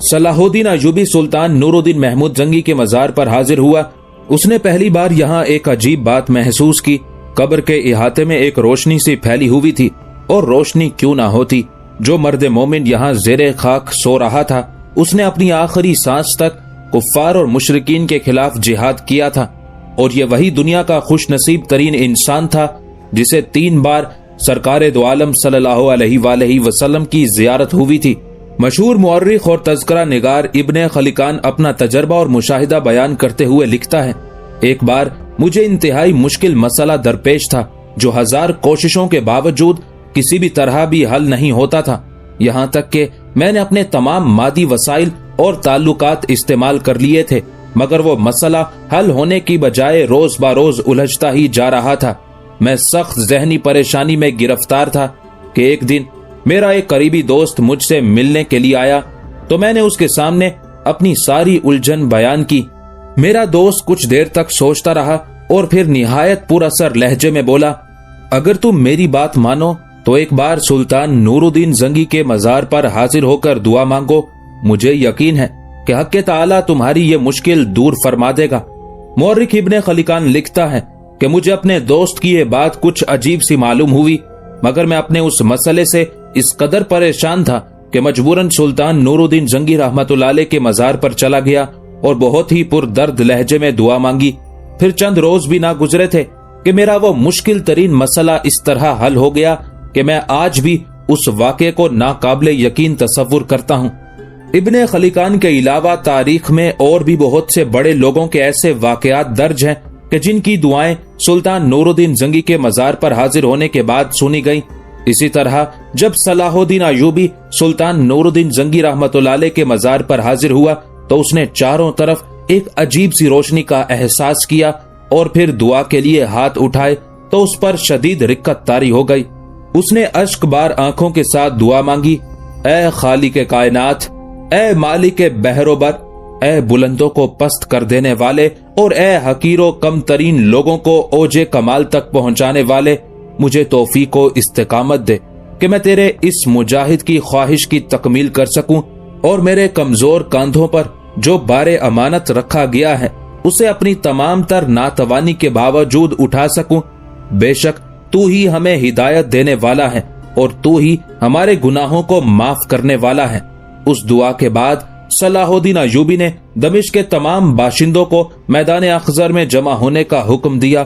صلاح الدین ایوبی سلطان نور الدین محمود زنگی کے مزار پر حاضر ہوا۔ اس نے پہلی بار یہاں ایک عجیب بات محسوس کی۔ قبر کے احاطے میں ایک روشنی سی پھیلی ہوئی تھی، اور روشنی کیوں نہ ہوتی، جو مرد مومن یہاں زیر خاک سو رہا تھا اس نے اپنی آخری سانس تک کفار اور مشرکین کے خلاف جہاد کیا تھا، اور یہ وہی دنیا کا خوش نصیب ترین انسان تھا جسے 3 بار سرکار دو عالم صلی اللہ علیہ وآلہ وسلم کی زیارت ہوئی تھی۔ مشہور مورخ اور تذکرہ نگار ابن خلکان اپنا تجربہ اور مشاہدہ بیان کرتے ہوئے لکھتا ہے، ایک بار مجھے انتہائی مشکل مسئلہ درپیش تھا جو 1000 کوششوں کے باوجود کسی بھی طرح بھی حل نہیں ہوتا تھا، یہاں تک کہ میں نے اپنے تمام مادی وسائل اور تعلقات استعمال کر لیے تھے، مگر وہ مسئلہ حل ہونے کی بجائے روز بروز الجھتا ہی جا رہا تھا۔ میں سخت ذہنی پریشانی میں گرفتار تھا کہ ایک دن میرا ایک قریبی دوست مجھ سے ملنے کے لیے آیا تو میں نے اس کے سامنے اپنی ساری الجھن بیان کی۔ میرا دوست کچھ دیر تک سوچتا رہا اور پھر نہایت پر اثر لہجے میں بولا، اگر تم میری بات مانو تو ایک بار سلطان نور الدین زنگی کے مزار پر حاضر ہو کر دعا مانگو، مجھے یقین ہے کہ حق تعالیٰ تمہاری یہ مشکل دور فرما دے گا۔ مورخ ابن خلکان لکھتا ہے کہ مجھے اپنے دوست کی یہ بات کچھ عجیب سی معلوم ہوئی، مگر میں اپنے اس مسئلے سے اس قدر پریشان تھا کہ مجبوراً سلطان نور الدین زنگی رحمت اللہ علیہ کے مزار پر چلا گیا اور بہت ہی پر درد لہجے میں دعا مانگی۔ پھر چند روز بھی نہ گزرے تھے کہ میرا وہ مشکل ترین مسئلہ اس طرح حل ہو گیا کہ میں آج بھی اس واقعے کو ناقابل یقین تصور کرتا ہوں۔ ابن خلکان کے علاوہ تاریخ میں اور بھی بہت سے بڑے لوگوں کے ایسے واقعات درج ہیں کہ جن کی دعائیں سلطان نور الدین زنگی کے مزار پر حاضر ہونے کے بعد سنی گئیں۔ اسی طرح جب صلاح الدین ایوبی سلطان نور الدین زنگی رحمت اللہ علیہ کے مزار پر حاضر ہوا تو اس نے چاروں طرف ایک عجیب سی روشنی کا احساس کیا، اور پھر دعا کے لیے ہاتھ اٹھائے تو اس پر شدید رکت طاری ہو گئی۔ اس نے اشک بار آنکھوں کے ساتھ دعا مانگی، اے خالق کائنات، اے مالک بحر و بر، اے بلندوں کو پست کر دینے والے اور اے حقیر و کم ترین لوگوں کو اوج کمال تک پہنچانے والے، مجھے توفیق و استقامت دے کہ میں تیرے اس مجاہد کی خواہش کی تکمیل کر سکوں اور میرے کمزور کاندھوں پر جو بار امانت رکھا گیا ہے اسے اپنی تمام تر ناتوانی کے باوجود اٹھا سکوں۔ بے شک تو ہی ہمیں ہدایت دینے والا ہے اور تو ہی ہمارے گناہوں کو معاف کرنے والا ہے۔ اس دعا کے بعد صلاح الدین ایوبی نے دمشق کے تمام باشندوں کو میدان اخضر میں جمع ہونے کا حکم دیا۔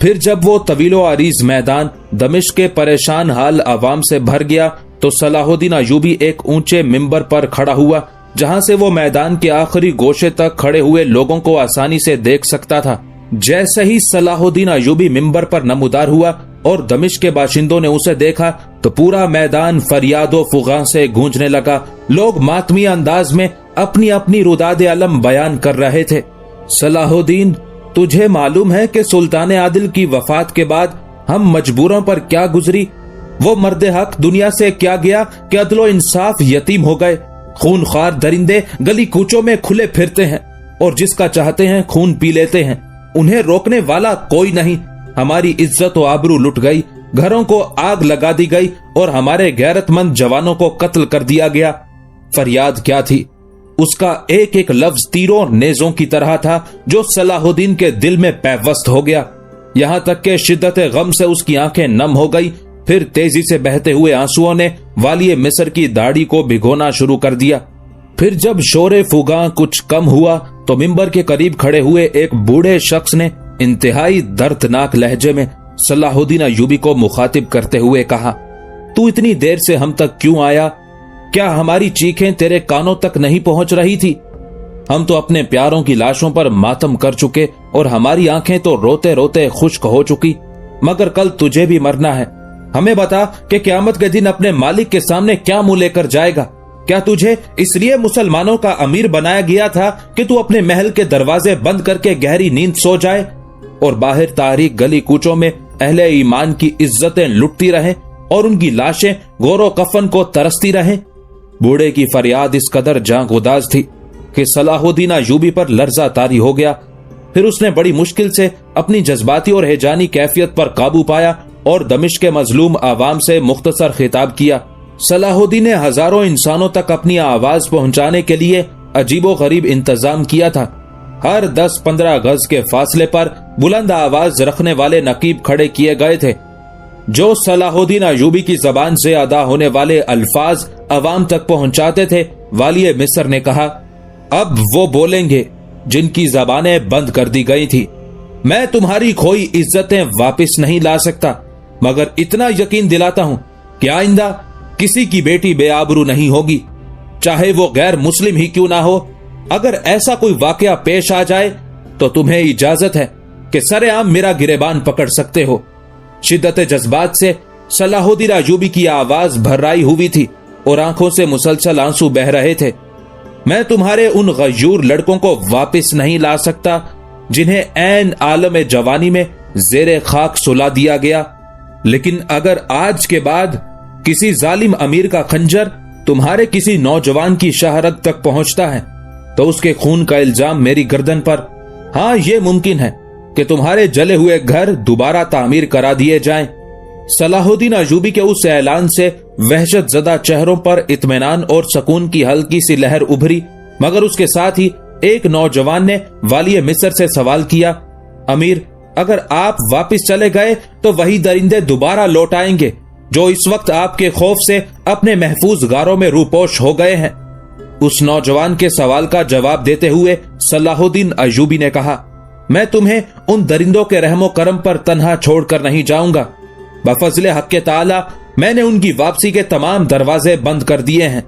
پھر جب وہ طویل و عریض میدان دمشق کے پریشان حال عوام سے بھر گیا تو صلاح الدین ایوبی ایک اونچے ممبر پر کھڑا ہوا جہاں سے وہ میدان کے آخری گوشے تک کھڑے ہوئے لوگوں کو آسانی سے دیکھ سکتا تھا۔ جیسے ہی صلاح الدین ایوبی ممبر پر نمودار ہوا اور دمشق کے باشندوں نے اسے دیکھا تو پورا میدان فریاد و فغاں سے گونجنے لگا۔ لوگ ماتمی انداز میں اپنی اپنی رداد علم بیان کر رہے تھے۔ صلاح الدین، تجھے معلوم ہے کہ سلطان عادل کی وفات کے بعد ہم مجبوروں پر کیا گزری؟ وہ مرد حق دنیا سے کیا گیا کہ عدل و انصاف یتیم ہو گئے۔ خونخوار درندے گلی کوچوں میں کھلے پھرتے ہیں اور جس کا چاہتے ہیں خون پی لیتے ہیں، انہیں روکنے والا کوئی نہیں۔ ہماری عزت و آبرو لٹ گئی، گھروں کو آگ لگا دی گئی اور ہمارے غیرت مند جوانوں کو قتل کر دیا گیا۔ فریاد کیا تھی؟ اس کا ایک ایک لفظ تیروں نیزوں کی طرح تھا جو صلاح الدین کے دل میں پیوست ہو گیا، یہاں تک کہ شدت غم سے اس کی آنکھیں نم ہو گئی۔ پھر تیزی سے بہتے ہوئے آنسوؤں نے والی مصر کی داڑھی کو بھگونا شروع کر دیا۔ پھر جب شور فغاں کچھ کم ہوا تو ممبر کے قریب کھڑے ہوئے ایک بوڑھے شخص نے انتہائی دردناک لہجے میں صلاح الدین ایوبی کو مخاطب کرتے ہوئے کہا، تو اتنی دیر سے ہم تک کیوں آیا؟ کیا ہماری چیخیں تیرے کانوں تک نہیں پہنچ رہی تھی؟ ہم تو اپنے پیاروں کی لاشوں پر ماتم کر چکے اور ہماری آنکھیں تو روتے روتے خشک ہو چکی، مگر کل تجھے بھی مرنا ہے۔ ہمیں بتا کہ قیامت کے دن اپنے مالک کے سامنے کیا منہ لے کر جائے گا؟ کیا تجھے اس لیے مسلمانوں کا امیر بنایا گیا تھا کہ تو اپنے محل کے دروازے بند کر کے گہری نیند سو جائے اور باہر تاریک گلی کوچوں میں اہل ایمان کی عزتیں لٹتی رہیں اور ان کی لاشیں غور و کفن کو ترستی رہیں؟ بوڑھے کی فریاد اس قدر جاں گداز تھی کہ صلاح الدین ایوبی پر لرزہ طاری ہو گیا۔ پھر اس نے بڑی مشکل سے اپنی جذباتی اور ہیجانی کیفیت پر قابو پایا اور دمشق کے مظلوم عوام سے مختصر خطاب کیا، صلاح الدین نے ہزاروں انسانوں تک اپنی آواز پہنچانے کے لیے عجیب و غریب انتظام کیا تھا۔ ہر 10-15 گز کے فاصلے پر بلند آواز رکھنے والے نقیب کھڑے کیے گئے تھے، جو صلاح الدین ایوبی کی زبان سے ادا ہونے والے الفاظ عوام تک پہنچاتے تھے۔ والی مصر نے کہا، اب وہ بولیں گے جن کی زبانیں بند کر دی گئی تھی۔ میں تمہاری کھوئی عزتیں واپس نہیں لا سکتا، مگر اتنا یقین دلاتا ہوں کہ آئندہ کسی کی بیٹی بے آبرو نہیں ہوگی، چاہے وہ غیر مسلم ہی کیوں نہ ہو۔ اگر ایسا کوئی واقعہ پیش آ جائے تو تمہیں اجازت ہے کہ سر عام میرا گریبان پکڑ سکتے ہو۔ شدت جذبات سے صلاح الدین ایوبی کی آواز بھرائی ہوئی تھی اور آنکھوں سے مسلسل آنسو بہ رہے تھے۔ میں تمہارے ان غیور لڑکوں کو واپس نہیں لا سکتا جنہیں عین عالم جوانی میں زیر خاک سلا دیا گیا، لیکن اگر آج کے بعد کسی ظالم امیر کا خنجر تمہارے کسی نوجوان کی شہرت تک پہنچتا ہے تو اس کے خون کا الزام میری گردن پر۔ ہاں، یہ ممکن ہے کہ تمہارے جلے ہوئے گھر دوبارہ تعمیر کرا دیے جائیں۔ صلاح الدین ایوبی کے اس اعلان سے وحشت زدہ چہروں پر اطمینان اور سکون کی ہلکی سی لہر ابھری، مگر اس کے ساتھ ہی ایک نوجوان نے والی مصر سے سوال کیا، امیر، اگر آپ واپس چلے گئے تو وہی درندے دوبارہ لوٹ آئیں گے جو اس وقت آپ کے خوف سے اپنے محفوظ غاروں میں روپوش ہو گئے ہیں۔ اس نوجوان کے سوال کا جواب دیتے ہوئے صلاح الدین ایوبی نے کہا، میں تمہیں ان درندوں کے رحم و کرم پر تنہا چھوڑ کر نہیں جاؤں گا۔ بفضل حق تعالی میں نے ان کی واپسی کے تمام دروازے بند کر دیے ہیں،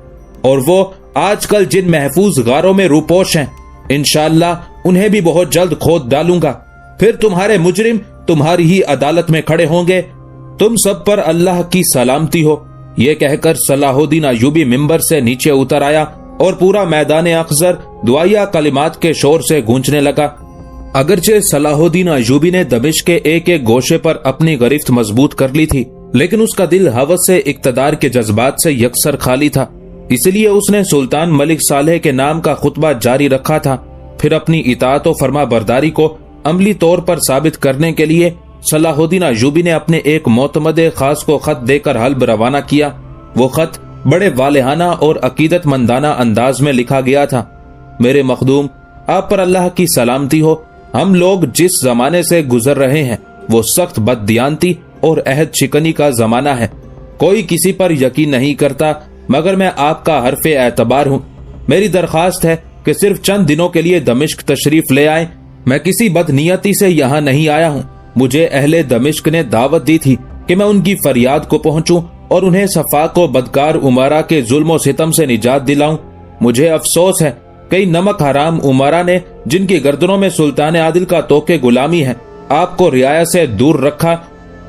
اور وہ آج کل جن محفوظ غاروں میں روپوش ہیں انشاءاللہ انہیں بھی بہت جلد کھود ڈالوں گا۔ پھر تمہارے مجرم تمہاری ہی عدالت میں کھڑے ہوں گے۔ تم سب پر اللہ کی سلامتی ہو۔ یہ کہہ کر صلاح الدین ایوبی ممبر سے نیچے اتر آیا اور پورا میدان اخضر دعائیہ کلمات کے شور سے گونجنے لگا۔ اگرچہ صلاح الدین ایوبی نے دمشق کے ایک ایک گوشے پر اپنی گرفت مضبوط کر لی تھی، لیکن اس کا دل ہوس سے اقتدار کے جذبات سے یکسر خالی تھا، اس لیے اس نے سلطان ملک صالح کے نام کا خطبہ جاری رکھا تھا۔ پھر اپنی اطاعت و فرما برداری کو عملی طور پر ثابت کرنے کے لیے صلاح الدین ایوبی نے اپنے ایک معتمد خاص کو خط دے کر حلب روانہ کیا۔ وہ خط بڑے والہانہ اور عقیدت مندانہ انداز میں لکھا گیا تھا، میرے مخدوم، آپ پر اللہ کی سلامتی ہو۔ ہم لوگ جس زمانے سے گزر رہے ہیں وہ سخت بددیانتی اور عہد شکنی کا زمانہ ہے۔ کوئی کسی پر یقین نہیں کرتا، مگر میں آپ کا حرف اعتبار ہوں۔ میری درخواست ہے کہ صرف چند دنوں کے لیے دمشق تشریف لے آئیں۔ میں کسی بدنیتی سے یہاں نہیں آیا ہوں۔ مجھے اہل دمشق نے دعوت دی تھی کہ میں ان کی فریاد کو پہنچوں اور انہیں صفاق و بدکار امراء کے ظلم و ستم سے نجات دلاؤں۔ مجھے افسوس ہے کئی نمک حرام امراء نے، جن کی گردنوں میں سلطان عادل کا توق غلامی ہے، آپ کو رعایا سے دور رکھا۔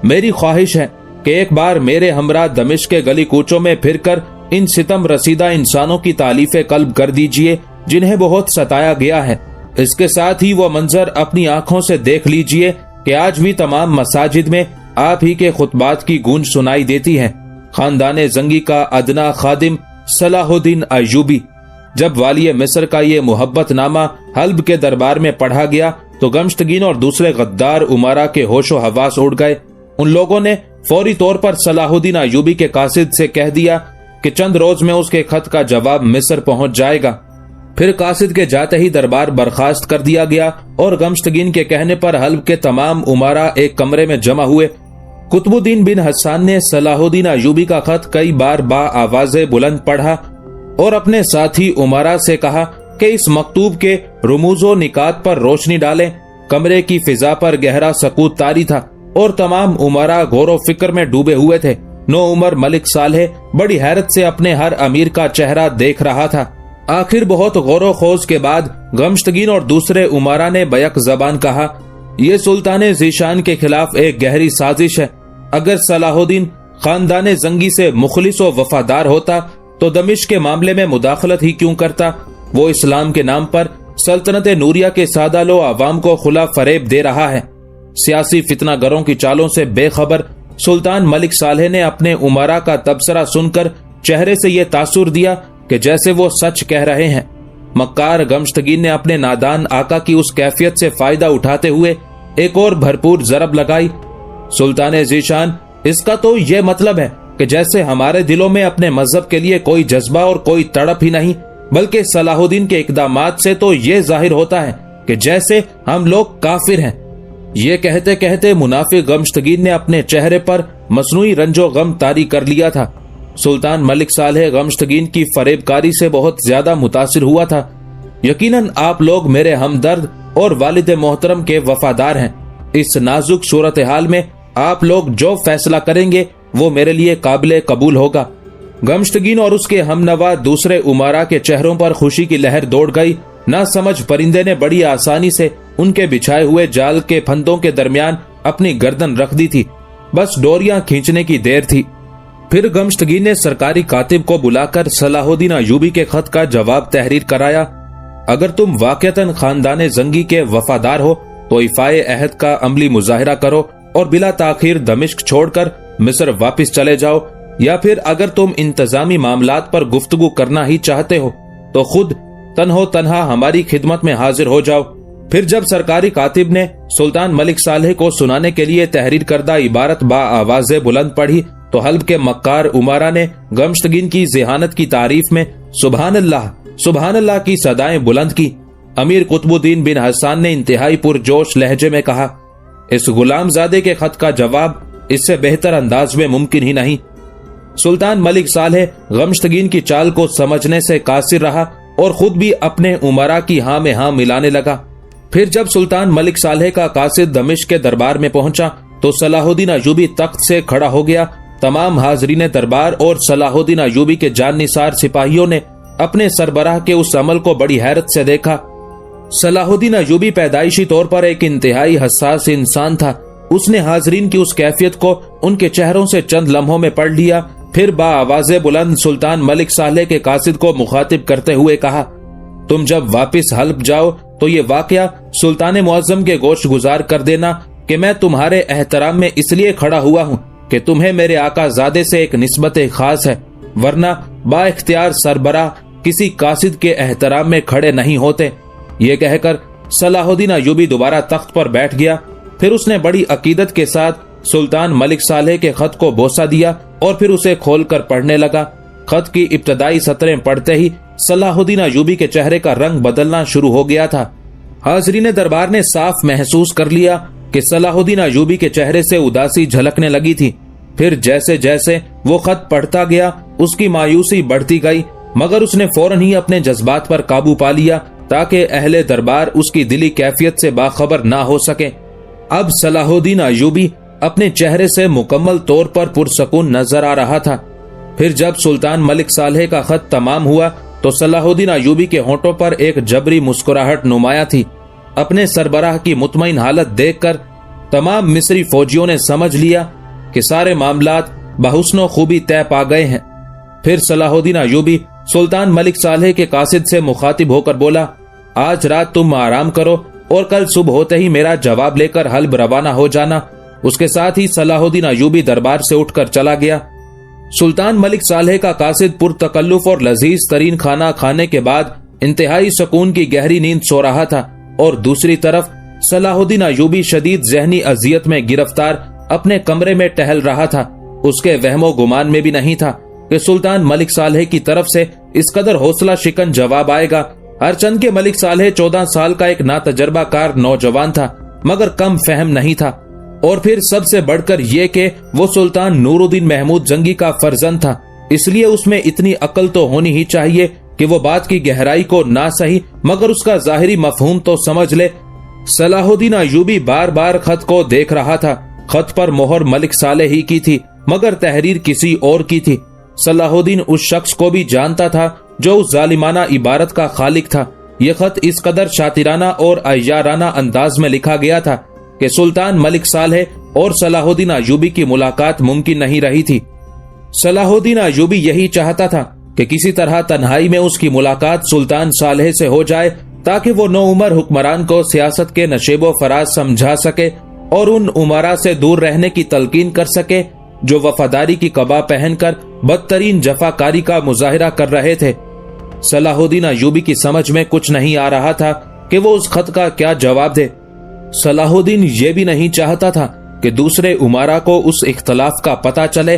میری خواہش ہے کہ ایک بار میرے ہمراہ دمشق کے گلی کوچوں میں پھر کر ان ستم رسیدہ انسانوں کی تالیف قلب کر دیجئے جنہیں بہت ستایا گیا ہے۔ اس کے ساتھ ہی وہ منظر اپنی آنکھوں سے دیکھ لیجئے کہ آج بھی تمام مساجد میں آپ ہی کے خطبات کی گونج سنائی دیتی ہے۔ خاندان زنگی کا ادنا خادم صلاح الدین ایوبی۔ جب والی مصر کا یہ محبت نامہ حلب کے دربار میں پڑھا گیا تو گمشتگین اور دوسرے غدار امراء کے ہوش و حواس اڑ گئے۔ ان لوگوں نے فوری طور پر صلاح الدین ایوبی کے قاصد سے کہہ دیا کہ چند روز میں اس کے خط کا جواب مصر پہنچ جائے گا۔ پھر قاصد کے جاتے ہی دربار برخاست کر دیا گیا اور گمشتگین کے کہنے پر حلب کے تمام امراء ایک کمرے میں جمع ہوئے۔ قطب الدین بن حسان نے صلاح الدین ایوبی کا خط کئی بار با آواز بلند پڑھا اور اپنے ساتھی امراء سے کہا کہ اس مکتوب کے رموز و نکات پر روشنی ڈالیں۔ کمرے کی فضا پر گہرا سکوت طاری تھا اور تمام امراء غور و فکر میں ڈوبے ہوئے تھے۔ نو عمر ملک صالح بڑی حیرت سے اپنے ہر امیر کا چہرہ دیکھ رہا تھا۔ آخر بہت غور و خوض کے بعد گمشتگین اور دوسرے امراء نے بیک زبان کہا، یہ سلطان ذیشان کے خلاف ایک گہری سازش ہے۔ اگر صلاح الدین خاندان زنگی سے مخلص و وفادار ہوتا تو دمشق کے معاملے میں مداخلت ہی کیوں کرتا؟ وہ اسلام کے نام پر سلطنت نوریہ کے سادہ لو عوام کو کھلا فریب دے رہا ہے۔ سیاسی فتنہ گروں کی چالوں سے بے خبر سلطان ملک صالح نے اپنے امراء کا تبصرہ سن کر چہرے سے یہ تاثر دیا کہ جیسے وہ سچ کہہ رہے ہیں۔ مکار گمشتگین نے اپنے نادان آقا کی اس کیفیت سے فائدہ اٹھاتے ہوئے ایک اور بھرپور ضرب لگائی، سلطان ذیشان، اس کا تو یہ مطلب ہے کہ جیسے ہمارے دلوں میں اپنے مذہب کے لیے کوئی جذبہ اور کوئی تڑپ ہی نہیں، بلکہ صلاح الدین کے اقدامات سے تو یہ ظاہر ہوتا ہے کہ جیسے ہم لوگ کافر ہیں۔ یہ کہتے کہتے منافق غمشتگین نے اپنے چہرے پر مصنوعی رنج و غم طاری کر لیا تھا۔ سلطان ملک صالح غمشتگین کی فریب کاری سے بہت زیادہ متاثر ہوا تھا۔ یقیناً آپ لوگ میرے ہمدرد اور والد محترم کے وفادار ہیں۔ اس نازک صورتحال میں آپ لوگ جو فیصلہ کریں گے وہ میرے لیے قابل قبول ہوگا۔ غمشتگین اور اس کے ہمنوا دوسرے امراء کے چہروں پر خوشی کی لہر دوڑ گئی۔ نہ سمجھ پرندے نے بڑی آسانی سے ان کے بچھائے ہوئے جال کے پھندوں کے درمیان اپنی گردن رکھ دی تھی، بس ڈوریاں کھینچنے کی دیر تھی۔ پھر غمشتگین نے سرکاری کاتب کو بلا کر صلاح الدین ایوبی کے خط کا جواب تحریر کرایا۔ اگر تم واقعتاً خاندان زنگی کے وفادار ہو تو ایفائے عہد کا عملی مظاہرہ کرو اور بلا تاخیر دمشق چھوڑ کر مصر واپس چلے جاؤ، یا پھر اگر تم انتظامی معاملات پر گفتگو کرنا ہی چاہتے ہو تو خود تنہا ہماری خدمت میں حاضر ہو جاؤ۔ پھر جب سرکاری کاتب نے سلطان ملک صالح کو سنانے کے لیے تحریر کردہ عبارت با آواز بلند پڑھی تو حلب کے مکار امارا نے غمشتگین کی ذہانت کی تعریف میں سبحان اللہ کی صدائیں بلند کی۔ امیر قطب الدین بن حسان نے انتہائی پرجوش لہجے میں کہا، اس غلام زادے کے خط کا جواب اس سے بہتر انداز میں ممکن ہی نہیں۔ سلطان ملک صالح غمشتگین کی چال کو سمجھنے سے قاصر رہا اور خود بھی اپنے امراء کی ہاں میں ہاں ملانے لگا۔ پھر جب سلطان ملک صالح کا قاصد دمشق کے دربار میں پہنچا تو صلاح الدین ایوبی تخت سے کھڑا ہو گیا۔ تمام حاضرین دربار اور صلاح الدین ایوبی کے جان نثار سپاہیوں نے اپنے سربراہ کے اس عمل کو بڑی حیرت سے دیکھا۔ صلاح الدین ایوبی پیدائشی طور پر ایک انتہائی حساس انسان تھا۔ اس نے حاضرین کی اس کیفیت کو ان کے چہروں سے چند لمحوں میں پڑھ لیا۔ پھر با آواز بلند سلطان ملک صالح کے قاصد کو مخاطب کرتے ہوئے کہا، تم جب واپس حلب جاؤ تو یہ واقعہ سلطان معظم کے گوش گزار کر دینا کہ میں تمہارے احترام میں اس لیے کھڑا ہوا ہوں کہ تمہیں میرے آقا زادے سے ایک نسبت خاص ہے، ورنہ با اختیار سربراہ کسی قاصد کے احترام میں کھڑے نہیں ہوتے۔ یہ کہہ کر صلاح الدین ایوبی دوبارہ تخت پر بیٹھ گیا۔ پھر اس نے بڑی عقیدت کے ساتھ سلطان ملک صالح کے خط کو بوسہ دیا اور پھر اسے کھول کر پڑھنے لگا۔ خط کی ابتدائی سطریں پڑھتے ہی صلاح الدین ایوبی کے چہرے کا رنگ بدلنا شروع ہو گیا تھا۔ حاضرین دربار نے صاف محسوس کر لیا کہ صلاح الدین ایوبی کے چہرے سے اداسی جھلکنے لگی تھی۔ پھر جیسے جیسے وہ خط پڑھتا گیا اس کی مایوسی بڑھتی گئی، مگر اس نے فوراً ہی اپنے جذبات پر قابو پا لیا تاکہ اہل دربار اس کی دلی کیفیت سے باخبر نہ ہو سکے۔ اب صلاح الدین ایوبی اپنے چہرے سے مکمل طور پر پرسکون نظر آ رہا تھا۔ پھر جب سلطان ملک صالح کا خط تمام ہوا تو صلاح الدین ایوبی کے ہونٹوں پر ایک جبری مسکراہٹ نمایاں تھی۔ اپنے سربراہ کی مطمئن حالت دیکھ کر تمام مصری فوجیوں نے سمجھ لیا کہ سارے معاملات بحسن و خوبی طے پا گئے ہیں۔ پھر صلاح الدین ایوبی سلطان ملک صالح کے قاصد سے مخاطب ہو کر بولا، آج رات تم آرام کرو اور کل صبح ہوتے ہی میرا جواب لے کر حلب روانہ ہو جانا۔ اس کے ساتھ ہی صلاح الدین ایوبی دربار سے اٹھ کر چلا گیا۔ سلطان ملک صالح کا قاصد پرتکلف اور لذیذ ترین کھانا کھانے کے بعد انتہائی سکون کی گہری نیند سو رہا تھا، اور دوسری طرف صلاح الدین ایوبی شدید ذہنی اذیت میں گرفتار اپنے کمرے میں ٹہل رہا تھا۔ اس کے وہم و گمان میں بھی نہیں تھا کہ سلطان ملک صالح کی طرف سے اس قدر حوصلہ شکن جواب آئے گا۔ ہرچند کے ملک صالح 14 سال کا ایک ناتجربہ کار نوجوان تھا، مگر کم فہم نہیں تھا، اور پھر سب سے بڑھ کر یہ کہ وہ سلطان نور الدین محمود زنگی کا فرزند تھا۔ اس لیے اس میں اتنی عقل تو ہونی ہی چاہیے کہ وہ بات کی گہرائی کو نہ سہی مگر اس کا ظاہری مفہوم تو سمجھ لے۔ صلاح الدین ایوبی بار بار خط کو دیکھ رہا تھا۔ خط پر مہر ملک صالح ہی کی تھی مگر تحریر کسی اور کی تھی۔ صلاح الدین اس شخص کو بھی جانتا تھا جو اس ظالمانہ عبارت کا خالق تھا۔ یہ خط اس قدر شاطرانہ اور عیارانہ انداز میں لکھا گیا تھا کہ سلطان ملک صالح اور صلاح الدین ایوبی کی ملاقات ممکن نہیں رہی تھی۔ صلاح الدین ایوبی یہی چاہتا تھا کہ کسی طرح تنہائی میں اس کی ملاقات سلطان صالح سے ہو جائے تاکہ وہ نو عمر حکمران کو سیاست کے نشیب و فراز سمجھا سکے اور ان عمراء سے دور رہنے کی تلقین کر سکے جو وفاداری کی قبا پہن کر بدترین جفاکاری کا مظاہرہ کر رہے تھے۔ صلاح الدین ایوبی کی سمجھ میں کچھ نہیں آ رہا تھا کہ وہ اس خط کا کیا جواب دے۔ صلاح الدین یہ بھی نہیں چاہتا تھا کہ دوسرے امراء کو اس اختلاف کا پتہ چلے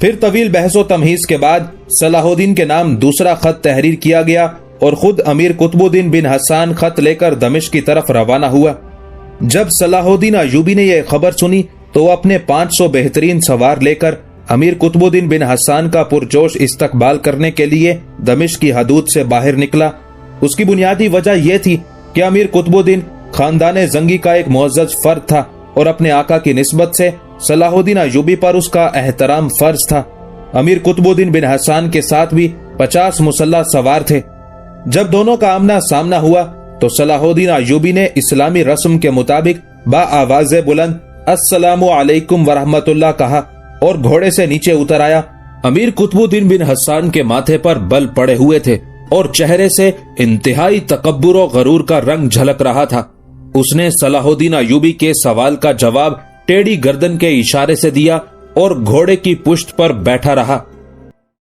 پھر طویل بحث و تمہیز کے بعد صلاح الدین کے نام دوسرا خط تحریر کیا گیا اور خود امیر قطب الدین بن حسان خط لے کر دمشق کی طرف روانہ ہوا۔ جب صلاح الدین ایوبی نے یہ خبر سنی تو وہ اپنے 500 بہترین سوار لے کر امیر قطب الدین بن حسان کا پرجوش استقبال کرنے کے لیے دمشق کی حدود سے باہر نکلا۔ اس کی بنیادی وجہ یہ تھی کہ امیر قطب الدین خاندان زنگی کا ایک معزز فرد تھا اور اپنے آقا کی نسبت سے صلاح الدین ایوبی پر اس کا احترام فرض تھا۔ امیر قطب الدین بن حسان کے ساتھ بھی 50 مسلح سوار تھے۔ جب دونوں کا آمنا سامنا ہوا تو صلاح الدین ایوبی نے اسلامی رسم کے مطابق با آواز بلند السلام علیکم ورحمۃ اللہ کہا اور گھوڑے سے نیچے اتر آیا۔ امیر قطب الدین بن حسان کے ماتھے پر بل پڑے ہوئے تھے اور چہرے سے انتہائی تکبر و غرور کا رنگ جھلک رہا تھا۔ اس نے صلاح الدین ایوبی کے سوال کا جواب ٹیڑھی گردن کے اشارے سے دیا اور گھوڑے کی پشت پر بیٹھا رہا۔